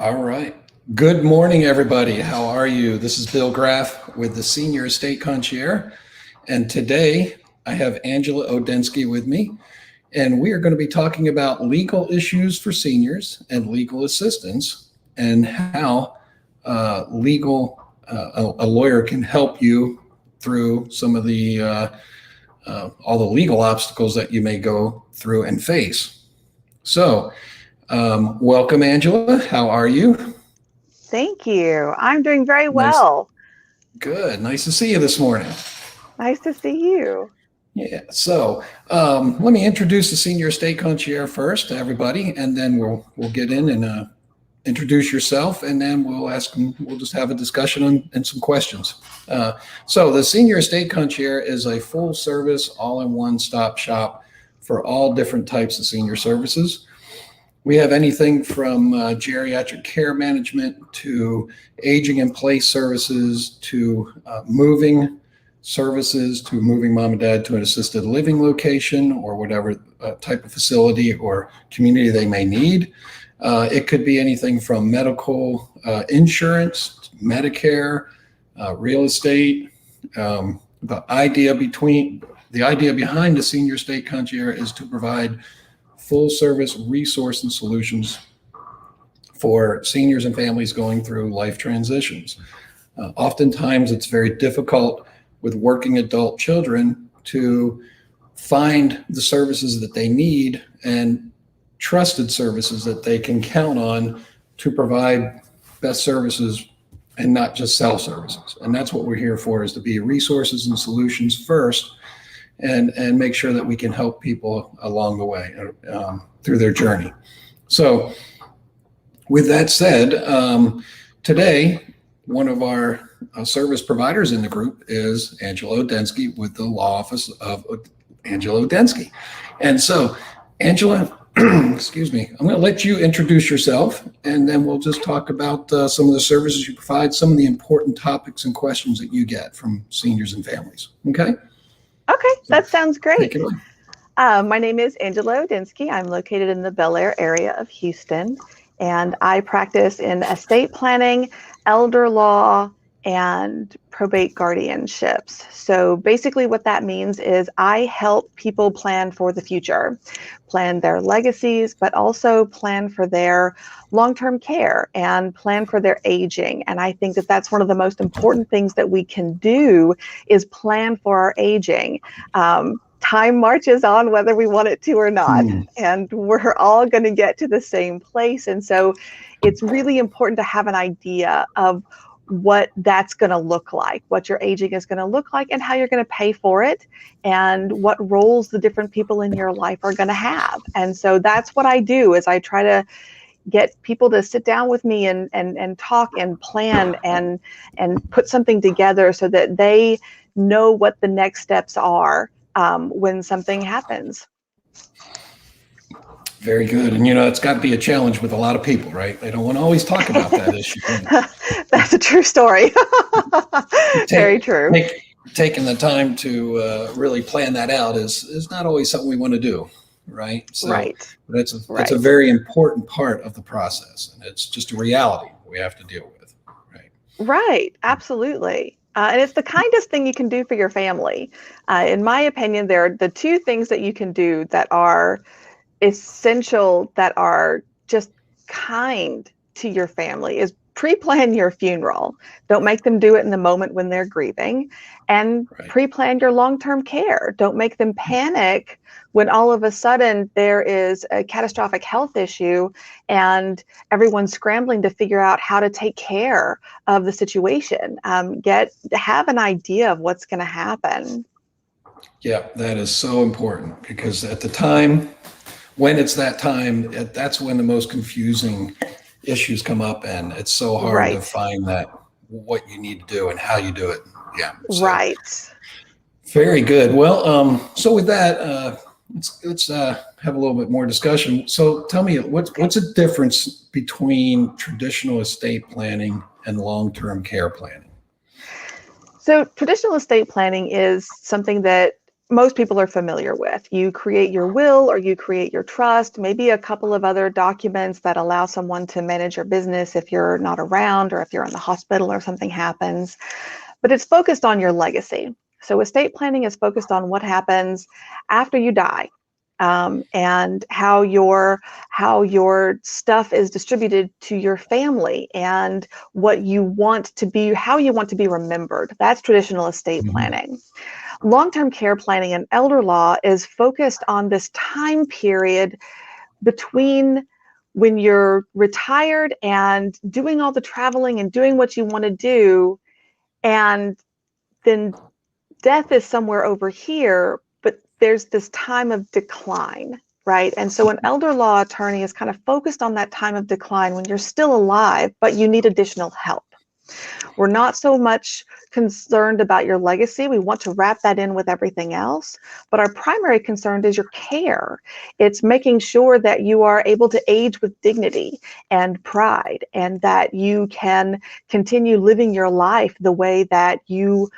All right. Good morning, everybody. How are you? This is Bill Graff with the Senior Estate Concierge. And today I have Angela Odensky with me. And we are going to be talking about legal issues for seniors and legal assistance and how a lawyer can help you through some of the all the legal obstacles that you may go through and face. So, welcome, Angela. How are you? Thank you. I'm doing very Nice. well. Good. Nice to see you this morning. Nice to see you. Yeah. So let me introduce the Senior Estate Concierge first to everybody, and then we'll get in and introduce yourself, and then we'll just have a discussion and some questions. So the Senior Estate Concierge is a full service, all-in-one stop shop for all different types of senior services. We have anything from geriatric care management to aging in place services to moving services to moving mom and dad to an assisted living location or whatever type of facility or community they may need. It could be anything from medical insurance, Medicare, real estate. The idea behind the Senior Estate Concierge is to provide full service resource and solutions for seniors and families going through life transitions. Oftentimes it's very difficult with working adult children to find the services that they need and trusted services that they can count on to provide best services and not just sell services. And that's what we're here for, is to be resources and solutions first and make sure that we can help people along the way through their journey. So with that said, today, one of our service providers in the group is Angela Odensky with the law office of Angela Odensky. And so, Angela, excuse me, I'm going to let you introduce yourself, and then we'll just talk about some of the services you provide, some of the important topics and questions that you get from seniors and families. Okay? Okay, So, that sounds great. take it away. My name is Angela Odinski. I'm located in the Bellaire area of Houston, and I practice in estate planning, elder law, and probate guardianships. So basically what that means is I help people plan for the future, plan their legacies, but also plan for their long-term care and plan for their aging. And I think that that's one of the most important things that we can do is plan for our aging. Time marches on whether we want it to or not, and we're all going to get to the same place. And so it's really important to have an idea of what that's going to look like, what your aging is going to look like, and how you're going to pay for it, and what roles the different people in your life are going to have. And so that's what I do, is I try to get people to sit down with me and talk and plan and put something together so that they know what the next steps are when something happens. Very good. And, it's got to be a challenge with a lot of people, right? They don't want to always talk about that issue. That's a true story. Very true. Taking the time to really plan that out is not always something we want to do, right? So right. That's a very important part of the process. And it's just a reality we have to deal with, right? Right. Absolutely. And it's the kindest thing you can do for your family. In my opinion, there are the two things that you can do that are essential, that are just kind to your family, is pre-plan your funeral. Don't make them do it in the moment when they're grieving, and pre-plan your long-term care. Don't make them panic when all of a sudden there is a catastrophic health issue and everyone's scrambling to figure out how to take care of the situation. Have an idea of what's going to happen. Yeah, that is so important, because at the time, when it's that time, that's when the most confusing issues come up, and it's so hard to find what you need to do and how you do it. Yeah. So, right. Very good. Well, so with that, let's have a little bit more discussion. So tell me, what's the difference between traditional estate planning and long-term care planning? So traditional estate planning is something that most people are familiar with. You create your will or you create your trust, maybe a couple of other documents that allow someone to manage your business if you're not around or if you're in the hospital or something happens. But it's focused on your legacy. So estate planning is focused on what happens after you die, and how your stuff is distributed to your family and what you want to be, how you want to be remembered. That's traditional estate planning. Long-term care planning and elder law is focused on this time period between when you're retired and doing all the traveling and doing what you want to do, and then death is somewhere over here, but there's this time of decline, right? And so an elder law attorney is kind of focused on that time of decline when you're still alive, but you need additional help. We're not so much concerned about your legacy. We want to wrap that in with everything else. But our primary concern is your care. It's making sure that you are able to age with dignity and pride, and that you can continue living your life the way that you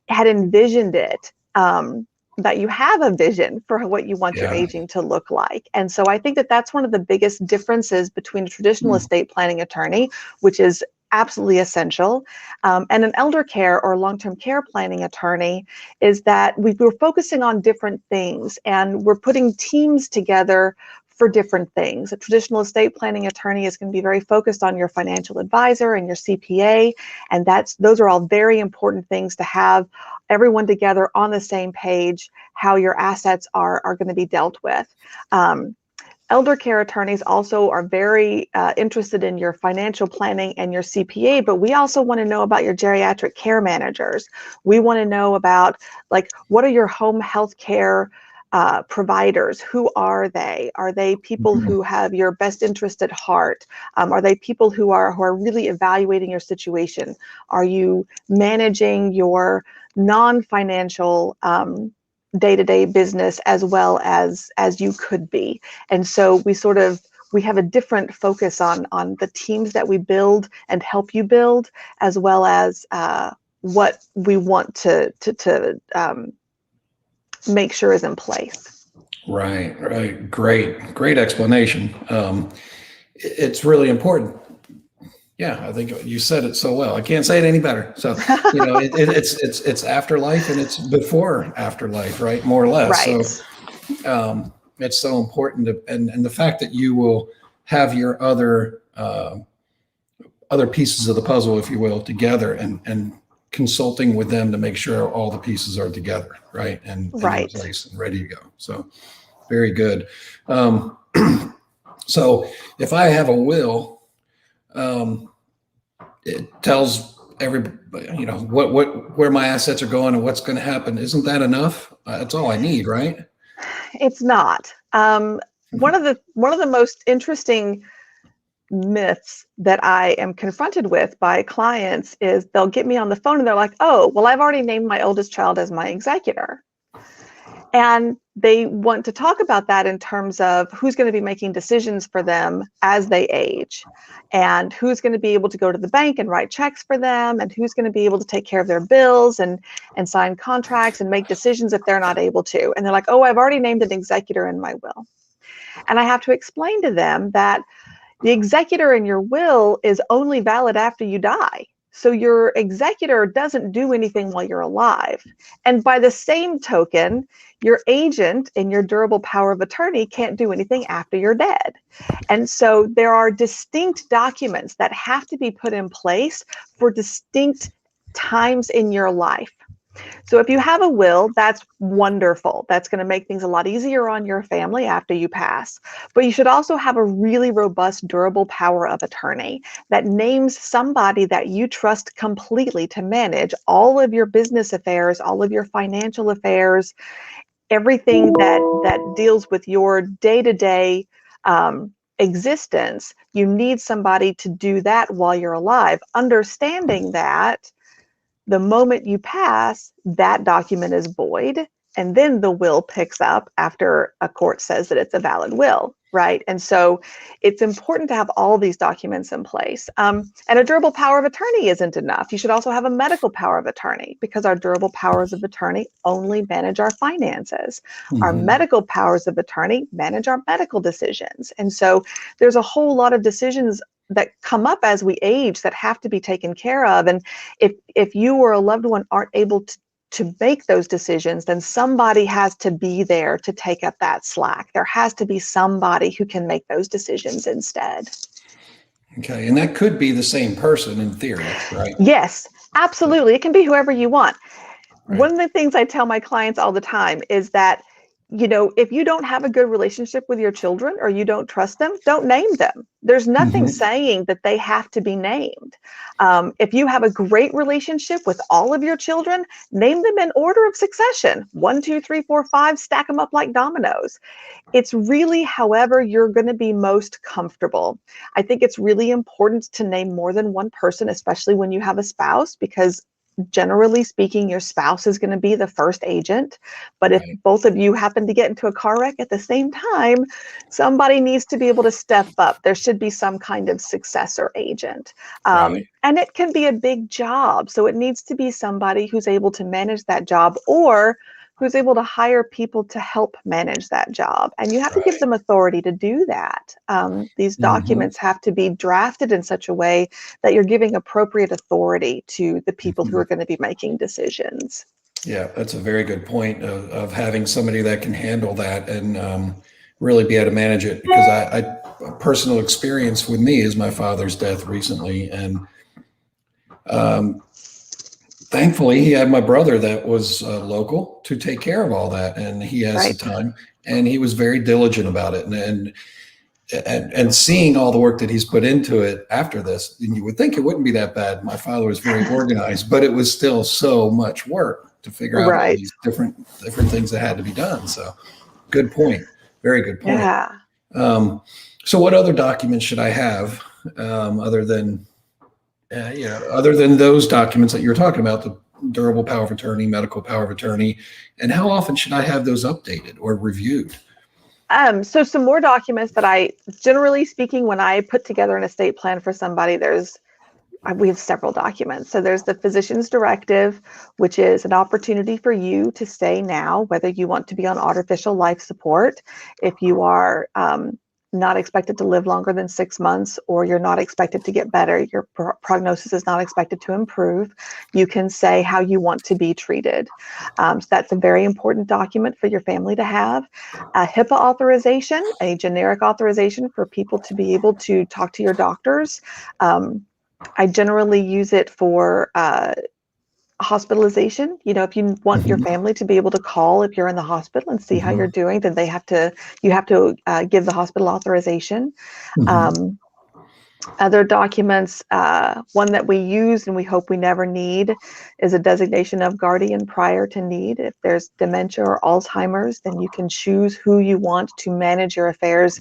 had envisioned it, that you have a vision for what you want your aging to look like. And so I think that that's one of the biggest differences between a traditional estate planning attorney, which is absolutely essential, and an elder care or long-term care planning attorney, is that we're focusing on different things and we're putting teams together for different things. A traditional estate planning attorney is going to be very focused on your financial advisor and your CPA, and those are all very important things to have everyone together on the same page, how your assets are going to be dealt with. Elder care attorneys also are very interested in your financial planning and your CPA, but we also want to know about your geriatric care managers. We want to know about, like, what are your home health care providers? Who are they? Are they people who have your best interest at heart? Are they people who are really evaluating your situation? Are you managing your non-financial day-to-day business as well as you could be? And so we have a different focus on the teams that we build and help you build, as well as what we want to make sure is in place. Right. Great explanation. It's really important. Yeah, I think you said it so well. I can't say it any better. So, it's afterlife and it's before afterlife, right? More or less. Right. So, it's so important and the fact that you will have your other pieces of the puzzle, if you will, together and consulting with them to make sure all the pieces are together, right? And in place and ready to go. So very good. So if I have a will, it tells everybody, where my assets are going and what's going to happen. Isn't that enough? That's all I need, right? It's not. One of the most interesting myths that I am confronted with by clients is they'll get me on the phone and they're like, oh, well, I've already named my oldest child as my executor. And they want to talk about that in terms of who's going to be making decisions for them as they age, and who's going to be able to go to the bank and write checks for them, and who's going to be able to take care of their bills and sign contracts and make decisions if they're not able to. And they're like, oh, I've already named an executor in my will. And I have to explain to them that the executor in your will is only valid after you die. So your executor doesn't do anything while you're alive. And by the same token, your agent in your durable power of attorney can't do anything after you're dead. And so there are distinct documents that have to be put in place for distinct times in your life. So if you have a will, that's wonderful. That's going to make things a lot easier on your family after you pass. But you should also have a really robust, durable power of attorney that names somebody that you trust completely to manage all of your business affairs, all of your financial affairs, everything that deals with your day-to-day existence. You need somebody to do that while you're alive, understanding that the moment you pass, that document is void and then the will picks up after a court says that it's a valid will, right? And so it's important to have all these documents in place. And a durable power of attorney isn't enough. You should also have a medical power of attorney, because our durable powers of attorney only manage our finances. Our medical powers of attorney manage our medical decisions. And so there's a whole lot of decisions that come up as we age that have to be taken care of. And if you or a loved one aren't able to make those decisions, then somebody has to be there to take up that slack. There has to be somebody who can make those decisions instead. Okay, and that could be the same person in theory, right? Yes, absolutely. It can be whoever you want. Right. One of the things I tell my clients all the time is that, you know, if you don't have a good relationship with your children or you don't trust them, don't name them. There's nothing saying that they have to be named. If you have a great relationship with all of your children, name them in order of succession. 1, 2, 3, 4, 5, stack them up like dominoes. It's really however you're going to be most comfortable. I think it's really important to name more than one person, especially when you have a spouse, because generally speaking, your spouse is going to be the first agent. But if both of you happen to get into a car wreck at the same time, somebody needs to be able to step up. There should be some kind of successor agent. And it can be a big job. So it needs to be somebody who's able to manage that job, or who's able to hire people to help manage that job. And you have to give them authority to do that. These documents have to be drafted in such a way that you're giving appropriate authority to the people who are going to be making decisions. Yeah, that's a very good point of having somebody that can handle that and really be able to manage it. Because I personal experience with me is my father's death recently. And thankfully, he had my brother that was local to take care of all that, and he has the time, and he was very diligent about it. And seeing all the work that he's put into it after this, you would think it wouldn't be that bad. My father was very organized, but it was still so much work to figure out all these different things that had to be done. So, good point. Very good point. Yeah. So, what other documents should I have other than? Other than those documents that you were talking about, the durable power of attorney, medical power of attorney, and how often should I have those updated or reviewed? So some more documents that I, generally speaking, when I put together an estate plan for somebody, we have several documents. So there's the physician's directive, which is an opportunity for you to say now whether you want to be on artificial life support. If you are not expected to live longer than 6 months, or you're not expected to get better, your prognosis is not expected to improve, you can say how you want to be treated. So that's a very important document for your family to have. A HIPAA authorization, a generic authorization for people to be able to talk to your doctors. I generally use it for hospitalization. You know, if you want your family to be able to call if you're in the hospital and see how you're doing, then you have to give the hospital authorization. Other documents, one that we use and we hope we never need is a designation of guardian prior to need. If there's dementia or Alzheimer's, then you can choose who you want to manage your affairs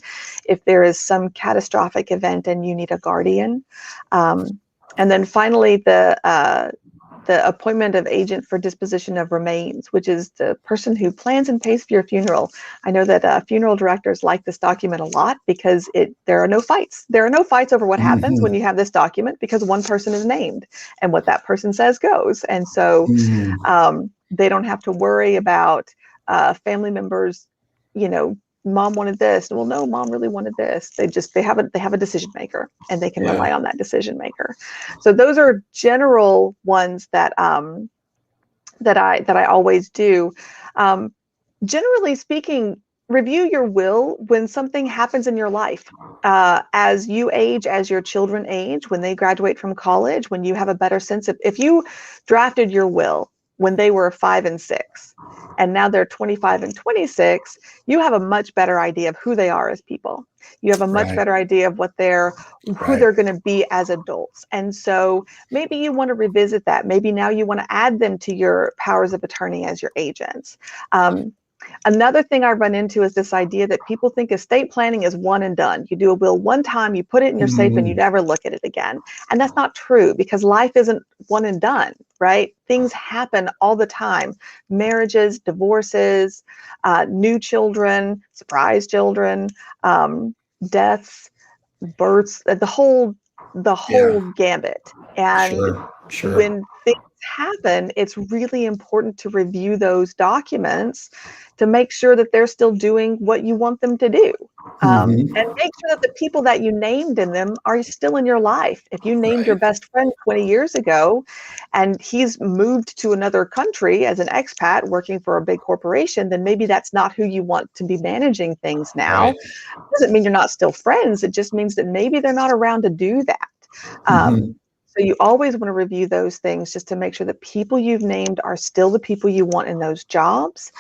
if there is some catastrophic event and you need a guardian. And then finally, the appointment of agent for disposition of remains, which is the person who plans and pays for your funeral. I know that funeral directors like this document a lot because there are no fights. There are no fights over what happens when you have this document, because one person is named and what that person says goes. And so they don't have to worry about family members, you know, mom wanted this. Well, no, mom really wanted this. They have a decision maker, and they can rely on that decision maker. So those are general ones that that I always do. Generally speaking, review your will when something happens in your life. As you age, as your children age, when they graduate from college, when you have a better sense of, if you drafted your will when they were 5 and 6, and now they're 25 and 26, you have a much better idea of who they are as people. You have a much better idea of who they're going to be as adults. And so maybe you want to revisit that. Maybe now you want to add them to your powers of attorney as your agents. Another thing I run into is this idea that people think estate planning is one and done. You do a will one time, you put it in your safe, and you never look at it again. And that's not true, because life isn't one and done, right? Things happen all the time. Marriages, divorces, new children, surprise children, deaths, births, the whole gambit. And Sure. when things happen, it's really important to review those documents to make sure that they're still doing what you want them to do. And make sure that the people that you named in them are still in your life. If you named your best friend 20 years ago and he's moved to another country as an expat working for a big corporation, then maybe that's not who you want to be managing things now. Right. Doesn't mean you're not still friends. It just means that maybe they're not around to do that. So you always want to review those things just to make sure that people you've named are still the people you want in those jobs,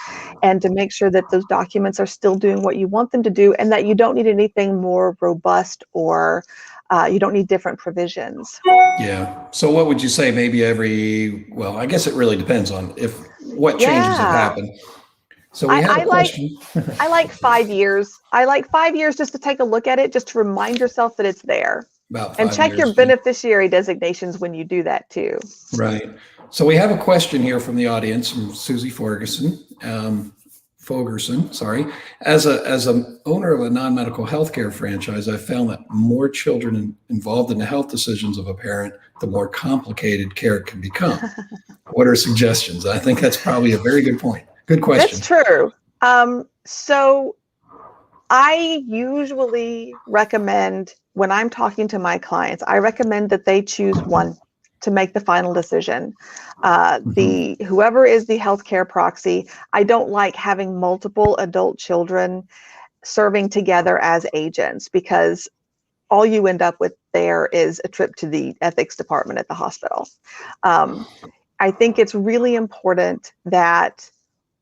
and to make sure that those documents are still doing what you want them to do, and that you don't need anything more robust, or you don't need different provisions. Yeah. So what would you say, maybe well, I guess it really depends on what changes have happened. So we have a question. I like 5 years. I like 5 years just to take a look at it, just to remind yourself that it's there. About 5 and check years. Your beneficiary designations when you do that too. Right. So we have a question here from the audience, from Susie Fogerson. Sorry. As a owner of a non-medical healthcare franchise, I've found that more children involved in the health decisions of a parent, the more complicated care can become. What are suggestions? I think that's probably a very good point. Good question. That's true. So I usually recommend, when I'm talking to my clients, I recommend that they choose one to make the final decision. Whoever is the healthcare proxy, I don't like having multiple adult children serving together as agents, because all you end up with there is a trip to the ethics department at the hospital. I think it's really important that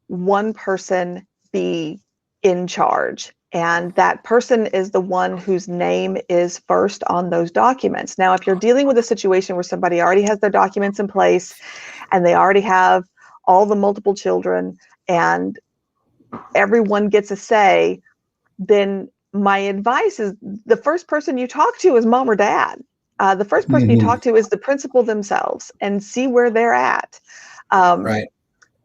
one person be in charge, and that person is the one whose name is first on those documents. Now, if you're dealing with a situation where somebody already has their documents in place and they already have all the multiple children and everyone gets a say, then my advice is the first person you talk to is mom or dad. The first person you talk to is the principal themselves, and see where they're at. Right.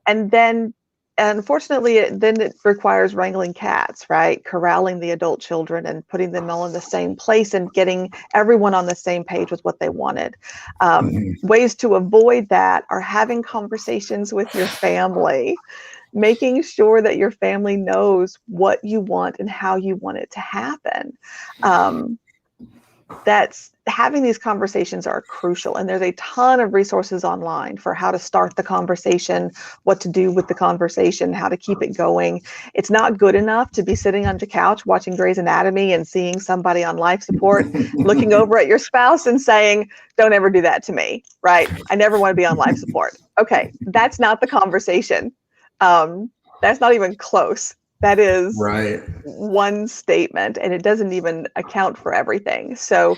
And then, unfortunately, it requires wrangling cats, right? Corralling the adult children and putting them all in the same place and getting everyone on the same page with what they wanted. Ways to avoid that are having conversations with your family, making sure that your family knows what you want and how you want it to happen. Having these conversations are crucial, and there's a ton of resources online for how to start the conversation, what to do with the conversation, how to keep it going. It's not good enough to be sitting on your couch watching Grey's Anatomy and seeing somebody on life support looking over at your spouse and saying, don't ever do that to me, right? I never want to be on life support. Okay, that's not the conversation. That's not even close. That is one statement, and it doesn't even account for everything. So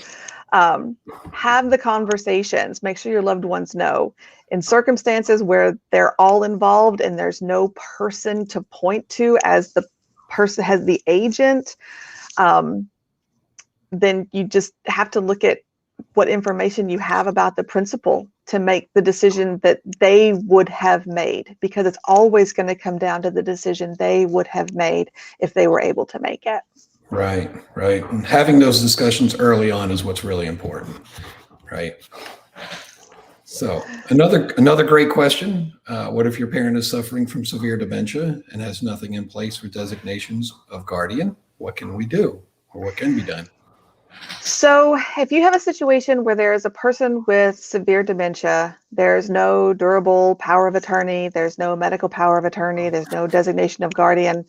have the conversations. Make sure your loved ones know. In circumstances where they're all involved and there's no person to point to as the person has the agent, then you just have to look at what information you have about the principal to make the decision that they would have made, because it's always going to come down to the decision they would have made if they were able to make it. Right. And having those discussions early on is what's really important, right? So another great question. What if your parent is suffering from severe dementia and has nothing in place for designations of guardian? What can we do, or what can be done? So if you have a situation where there is a person with severe dementia, there's no durable power of attorney, there's no medical power of attorney, there's no designation of guardian,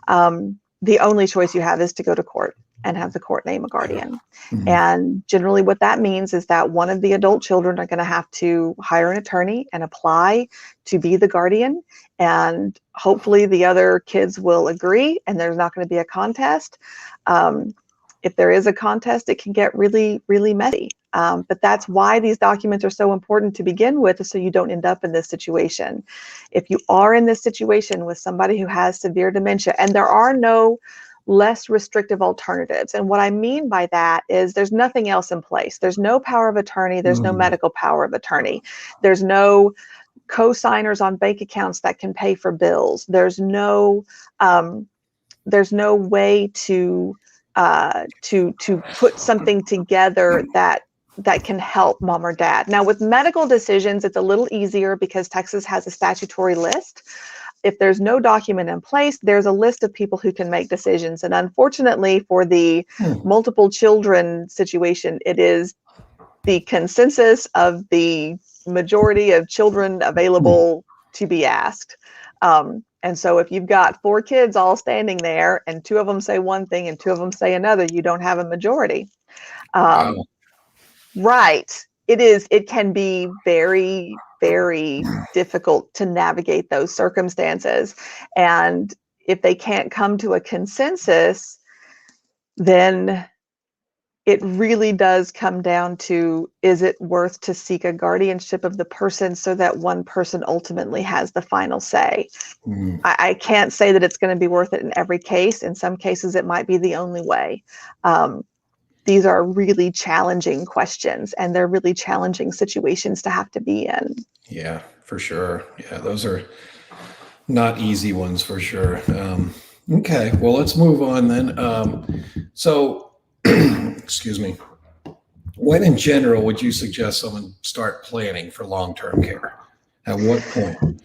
the only choice you have is to go to court and have the court name a guardian. And generally what that means is that one of the adult children are going to have to hire an attorney and apply to be the guardian. And hopefully the other kids will agree and there's not going to be a contest. If there is a contest, it can get really, really messy. But that's why these documents are so important to begin with, so you don't end up in this situation. If you are in this situation with somebody who has severe dementia, and there are no less restrictive alternatives. And what I mean by that is there's nothing else in place. There's no power of attorney. There's no medical power of attorney. There's no co-signers on bank accounts that can pay for bills. There's no way to put something together that can help mom or dad. Now, with medical decisions, it's a little easier because Texas has a statutory list. If there's no document in place, there's a list of people who can make decisions. And unfortunately, for the multiple children situation, it is the consensus of the majority of children available to be asked. And so if you've got 4 kids all standing there and 2 of them say one thing and 2 of them say another, you don't have a majority. Wow. Right. It can be very, very difficult to navigate those circumstances. And if they can't come to a consensus, then it really does come down to, is it worth to seek a guardianship of the person so that one person ultimately has the final say? I can't say that it's going to be worth it in every case. In some cases, it might be the only way. These are really challenging questions, and they're really challenging situations to have to be in. Yeah, for sure. Yeah, those are not easy ones for sure. Okay, well, let's move on then. So, excuse me. When in general would you suggest someone start planning for long-term care? At what point?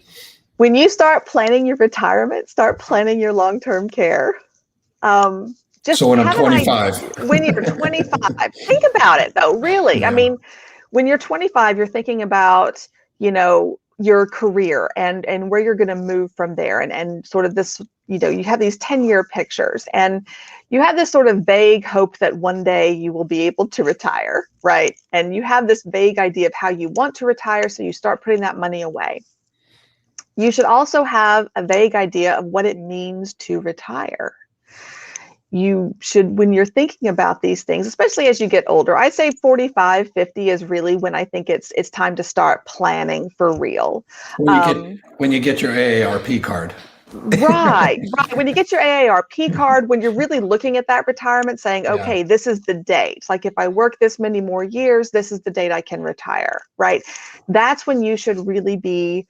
When you start planning your retirement, start planning your long-term care. So when I'm 25. When you're 25, think about it though, really. Yeah. I mean, when you're 25, you're thinking about, your career and where you're going to move from there, and sort of this, you have these 10-year pictures, and you have this sort of vague hope that one day you will be able to retire, right? And you have this vague idea of how you want to retire, so you start putting that money away. You should also have a vague idea of what it means to retire. You should, when you're thinking about these things, especially as you get older, I'd say 45, 50 is really when I think it's time to start planning for real. When you get your AARP card. Right. When you get your AARP card, when you're really looking at that retirement saying, okay, this is the date. Like if I work this many more years, this is the date I can retire, right? That's when you should really be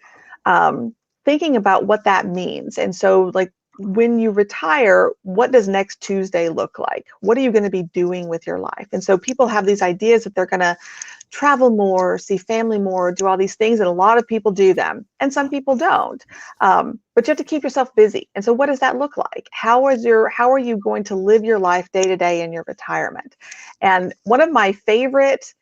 thinking about what that means. And so like, when you retire, what does next Tuesday look like? What are you going to be doing with your life? And so people have these ideas that they're going to travel more, see family more, do all these things. And a lot of people do them, and some people don't. But you have to keep yourself busy. And so what does that look like? How are you going to live your life day to day in your retirement? And one of my favorite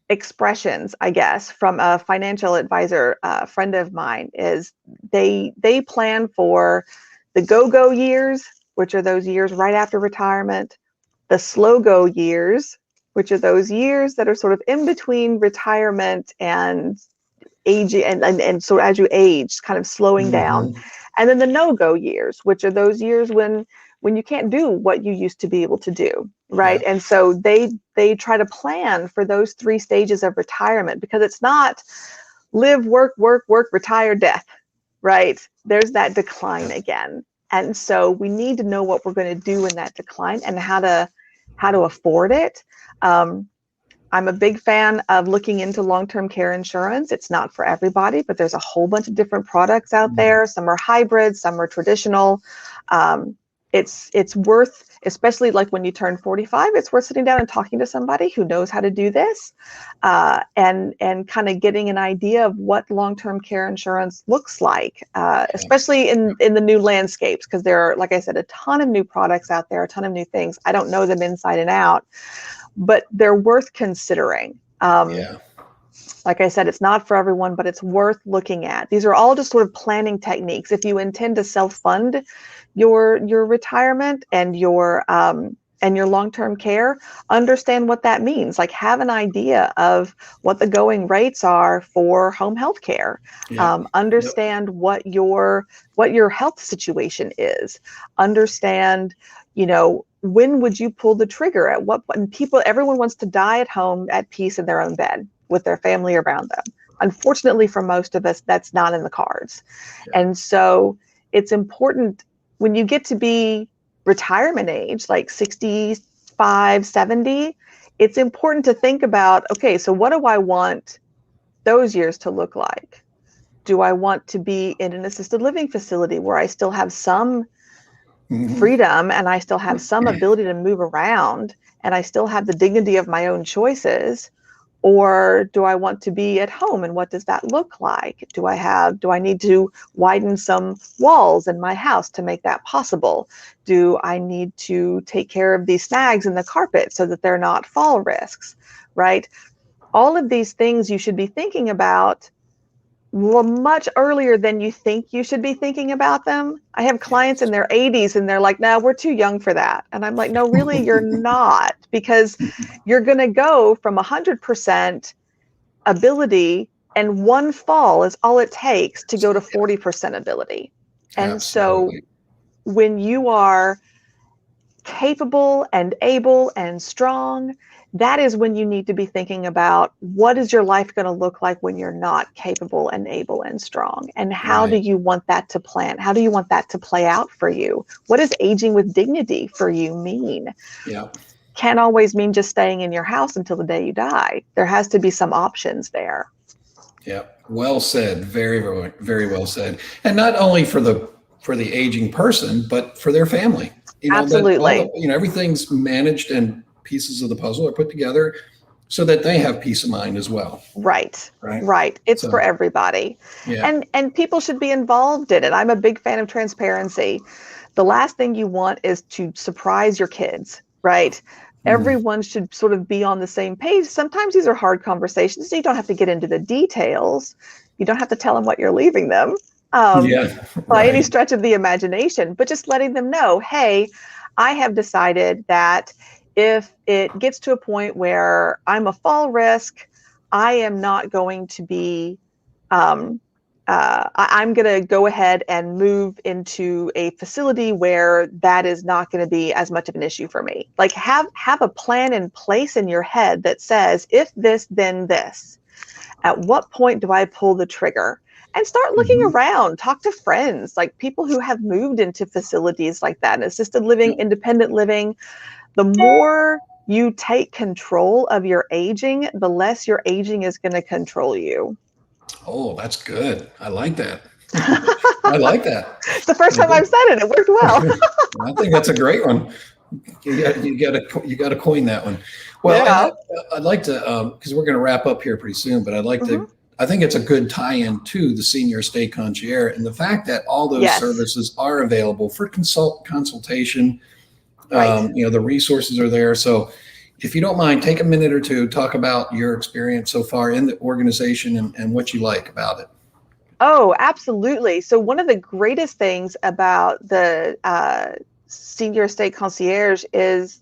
expressions, I guess, from a financial advisor, friend of mine, is they plan for the go-go years, which are those years right after retirement, the slow-go years, which are those years that are sort of in between retirement and age, and so as you age, kind of slowing down, and then the no-go years, which are those years when you can't do what you used to be able to do, right? And so they try to plan for those 3 stages of retirement, because it's not live, work, retire, death. Right? There's that decline again. And so we need to know what we're going to do in that decline and how to afford it. I'm a big fan of looking into long-term care insurance. It's not for everybody, but there's a whole bunch of different products out there. Some are hybrid, some are traditional. It's worth, especially like when you turn 45, it's worth sitting down and talking to somebody who knows how to do this, and kind of getting an idea of what long-term care insurance looks like, especially in the new landscapes, because there are, like I said, a ton of new products out there, a ton of new things. I don't know them inside and out, but they're worth considering. Like I said, it's not for everyone, but it's worth looking at. These are all just sort of planning techniques. If you intend to self-fund your retirement and your long-term care, understand what that means. Like, have an idea of what the going rates are for home health care. Understand what your health situation is. Understand, when would you pull the trigger? At what point? Everyone wants to die at home at peace in their own bed with their family around them. Unfortunately, for most of us, that's not in the cards. Yeah. And so it's important when you get to be retirement age, like 65, 70, it's important to think about, okay, so what do I want those years to look like? Do I want to be in an assisted living facility where I still have some freedom and I still have some ability to move around and I still have the dignity of my own choices? Or do I want to be at home, and what does that look like? Do I need to widen some walls in my house to make that possible? Do I need to take care of these snags in the carpet so that they're not fall risks, right? All of these things you should be thinking about much earlier than you think you should be thinking about them. I have clients in their 80s and they're like, no, we're too young for that. And I'm like, no, really, you're not, because you're going to go from 100% ability, and one fall is all it takes to go to 40% ability. And Absolutely. so when you are capable and able and strong, that is when you need to be thinking about, what is your life going to look like when you're not capable and able and strong? And how do you want that to plan? How do you want that to play out for you? What does aging with dignity for you mean? Yeah. Can't always mean just staying in your house until the day you die. There has to be some options there. Yeah. Well said. Very, very, very well said. And not only for the aging person, but for their family. Absolutely. Everything's managed and pieces of the puzzle are put together so that they have peace of mind as well. Right. It's for everybody. Yeah. And people should be involved in it. I'm a big fan of transparency. The last thing you want is to surprise your kids, right? Everyone should sort of be on the same page. Sometimes these are hard conversations, so you don't have to get into the details. You don't have to tell them what you're leaving them by any stretch of the imagination, but just letting them know, hey, I have decided that if it gets to a point where I'm a fall risk, I am not going to be, I'm going to go ahead and move into a facility where that is not going to be as much of an issue for me. Like have a plan in place in your head that says, if this, then this. At what point do I pull the trigger? And start looking around, talk to friends, like people who have moved into facilities like that, assisted living, independent living. The more you take control of your aging, the less your aging is going to control you. Oh, that's good. I like that. I like that. It's the first time I've said it. It worked well. I think that's a great one. You got to coin that one. Well, I'd like to, because we're going to wrap up here pretty soon, but I'd like to, I think it's a good tie-in to the Senior Estate Concierge and the fact that all those services are available for consultation. The resources are there. So if you don't mind, take a minute or two, talk about your experience so far in the organization and what you like about it. Oh, absolutely. So one of the greatest things about the Senior Estate Concierge is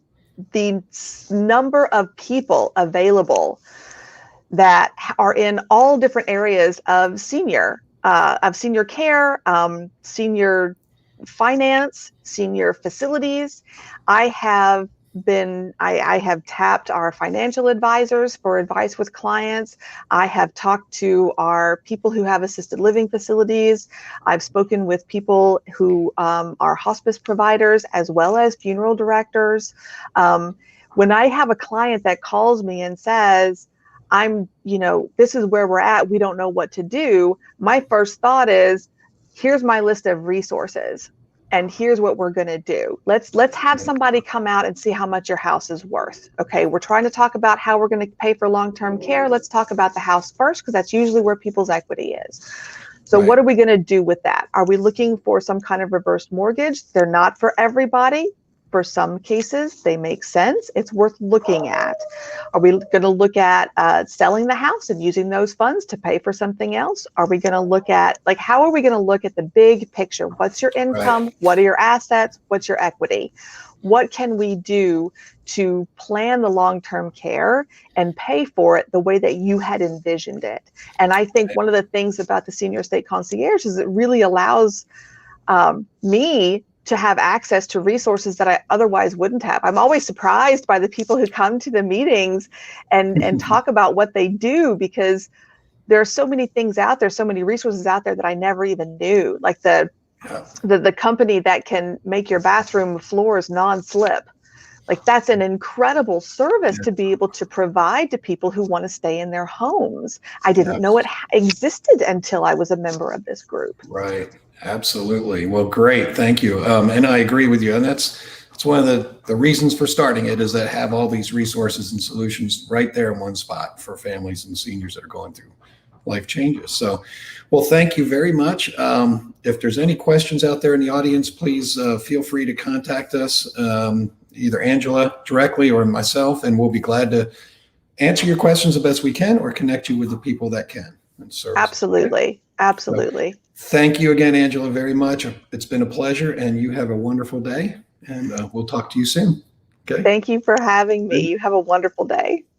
the number of people available that are in all different areas of senior care, senior finance, senior facilities. I have tapped our financial advisors for advice with clients. I have talked to our people who have assisted living facilities. I've spoken with people who are hospice providers as well as funeral directors. When I have a client that calls me and says, this is where we're at, we don't know what to do, my first thought is, here's my list of resources and here's what we're going to do. Let's have somebody come out and see how much your house is worth. Okay, we're trying to talk about how we're going to pay for long-term care. Let's talk about the house first, because that's usually where people's equity is. So what are we going to do with that? Are we looking for some kind of reverse mortgage? They're not for everybody. For some cases, they make sense. It's worth looking at. Are we going to look at selling the house and using those funds to pay for something else? Are we going to look at, how are we going to look at the big picture? What's your income? What are your assets? What's your equity? What can we do to plan the long-term care and pay for it the way that you had envisioned it? And I think one of the things about the Senior Estate Concierge is it really allows me to have access to resources that I otherwise wouldn't have. I'm always surprised by the people who come to the meetings and talk about what they do, because there are so many things out there, so many resources out there that I never even knew, like the company that can make your bathroom floors non-slip. Like, that's an incredible service to be able to provide to people who want to stay in their homes. I didn't know it existed until I was a member of this group. Right. Absolutely. Well, great. Thank you. And I agree with you. And that's one of the reasons for starting it, is that have all these resources and solutions right there in one spot for families and seniors that are going through life changes. So, well, thank you very much. If there's any questions out there in the audience, please feel free to contact us, either Angela directly or myself, and we'll be glad to answer your questions the best we can or connect you with the people that can. Absolutely. Absolutely. So, thank you again, Angela, very much. It's been a pleasure, and you have a wonderful day, and we'll talk to you soon. Okay. Thank you for having me. You have a wonderful day.